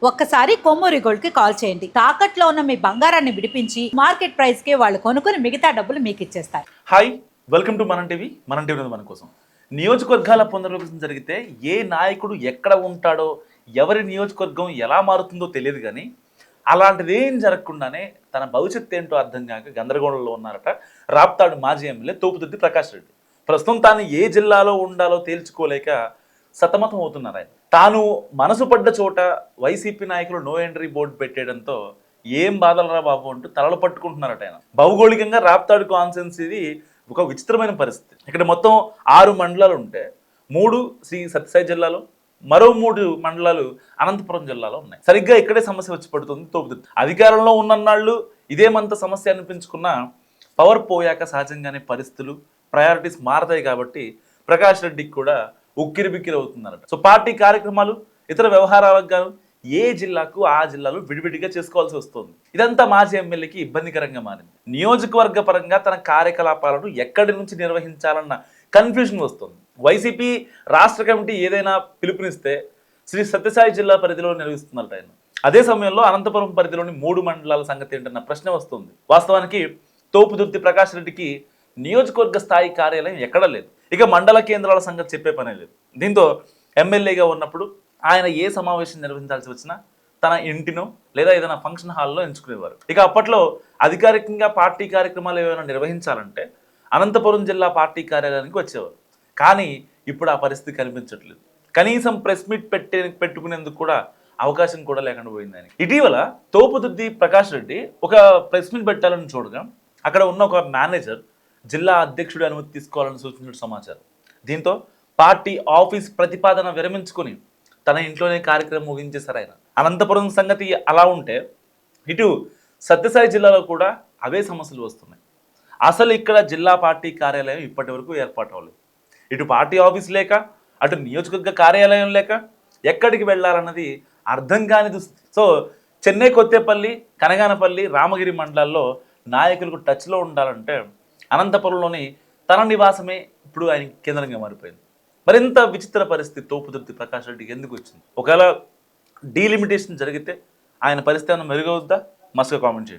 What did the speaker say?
ఒక్కసారి కొమ్మూరి గోల్డ్ కి కాల్ చేయండి. తాకట్లో ఉన్న మీ బంగారాన్ని విడిపించి మార్కెట్ ప్రైస్ కి వాళ్ళు కొనుక్కుని మిగతా డబ్బులు మీకు ఇచ్చేస్తారు. హాయ్, వెల్కమ్ టు మన టీవీ. మన టీవీ మన కోసం. నియోజకవర్గాల పునర్విభజన జరిగితే ఏ నాయకుడు ఎక్కడ ఉంటాడో, ఎవరి నియోజకవర్గం ఎలా మారుతుందో తెలియదు. కానీ అలాంటిది ఏం జరగకుండానే తన భవిష్యత్తు ఏంటో అర్థం కాక గందరగోళంలో ఉన్నారట రాప్తాడు మాజీ ఎమ్మెల్యే తోపుదుర్తి ప్రకాష్ రెడ్డి. ప్రస్తుతం తాను ఏ జిల్లాలో ఉండాలో తేల్చుకోలేక సతమతం అవుతున్నారు ఆయన. తాను మనసు పడ్డ చోట వైసీపీ నాయకులు నో ఎంట్రీ బోర్డు పెట్టేయడంతో ఏం బాధలరా బాబు అంటూ తలలు పట్టుకుంటున్నారట ఆయన. భౌగోళికంగా రాప్తాడు కాన్సెన్స్ ఇది ఒక విచిత్రమైన పరిస్థితి. ఇక్కడ మొత్తం 6 మండలాలు ఉంటే 3 శ్రీ సత్యసాయి జిల్లాలో, మరో 3 మండలాలు అనంతపురం జిల్లాలో ఉన్నాయి. సరిగ్గా ఇక్కడే సమస్య వచ్చి పడుతుంది తోపుదుర్తి. అధికారంలో ఉన్నన్నాళ్ళు ఇదేమంత సమస్య అనిపించుకున్న పవర్ పోయాక సహజంగానే పరిస్థితులు, ప్రయారిటీస్ మారతాయి. కాబట్టి ప్రకాష్ రెడ్డికి కూడా ఉక్కిరి బిక్కిరి అవుతున్నారట. సో పార్టీ కార్యక్రమాలు, ఇతర వ్యవహారాలకు గాను ఏ జిల్లాకు ఆ జిల్లాలో విడివిడిగా చేసుకోవాల్సి వస్తుంది. ఇదంతా మాజీ ఎమ్మెల్యేకి ఇబ్బందికరంగా మారింది. నియోజకవర్గ పరంగా తన కార్యకలాపాలను ఎక్కడి నుంచి నిర్వహించాలన్న కన్ఫ్యూజన్ వస్తుంది. వైసీపీ రాష్ట్ర కమిటీ ఏదైనా పిలుపునిస్తే శ్రీ సత్యసాయి జిల్లా పరిధిలో నిర్వహిస్తున్నట్టు ఆయన. అదే సమయంలో అనంతపురం పరిధిలోని 3 మండలాల సంగతి ఏంటన్న ప్రశ్న వస్తుంది. వాస్తవానికి తోపుదుర్తి ప్రకాష్ రెడ్డికి నియోజకవర్గ స్థాయి కార్యాలయం ఎక్కడా లేదు. ఇక మండల కేంద్రాల సంగతి చెప్పే పనే లేదు. దీంతో ఎమ్మెల్యేగా ఉన్నప్పుడు ఆయన ఏ సమావేశం నిర్వహించాల్సి వచ్చినా తన ఇంటినో లేదా ఏదైనా ఫంక్షన్ హాల్లో ఎంచుకునేవారు. ఇక అప్పట్లో అధికారికంగా పార్టీ కార్యక్రమాలు ఏమైనా నిర్వహించాలంటే అనంతపురం జిల్లా పార్టీ కార్యాలయానికి వచ్చేవారు. కానీ ఇప్పుడు ఆ పరిస్థితి కనిపించట్లేదు. కనీసం ప్రెస్ మీట్ పెట్టుకునేందుకు కూడా అవకాశం కూడా లేకుండా పోయిందని. ఇటీవల తోపుదుర్తి ప్రకాష్ రెడ్డి ఒక ప్రెస్ మీట్ పెట్టాలని చూడగా అక్కడ ఉన్న ఒక మేనేజర్ జిల్లా అధ్యక్షుడి అనుమతి తీసుకోవాలని సూచించిన సమాచారం. దీంతో పార్టీ ఆఫీస్ ప్రతిపాదన విరమించుకొని తన ఇంట్లోనే కార్యక్రమం ముగించేశారు ఆయన. అనంతపురం సంగతి అలా ఉంటే ఇటు సత్యసాయి జిల్లాలో కూడా అవే సమస్యలు వస్తున్నాయి. అసలు ఇక్కడ జిల్లా పార్టీ కార్యాలయం ఇప్పటి వరకు ఏర్పాటు అవ్వలేదు. ఇటు పార్టీ ఆఫీస్ లేక, అటు నియోజకవర్గ కార్యాలయం లేక ఎక్కడికి వెళ్ళాలన్నది అర్థం కాని దుస్థితి. సో చెన్నై, కొత్తేపల్లి, కనగానపల్లి, రామగిరి మండలాల్లో నాయకులకు టచ్లో ఉండాలంటే అనంతపురంలోని తన నివాసమే ఇప్పుడు ఆయన కేంద్రంగా మారిపోయింది. మరింత విచిత్ర పరిస్థితి తోపుదుర్తి ప్రకాష్ రెడ్డికి ఎందుకు వచ్చింది? ఒకవేళ డీలిమిటేషన్ జరిగితే ఆయన పరిస్థితి ఏమైనా మెరుగవుద్దా? మస్తుగా కామెంట్ చేయండి.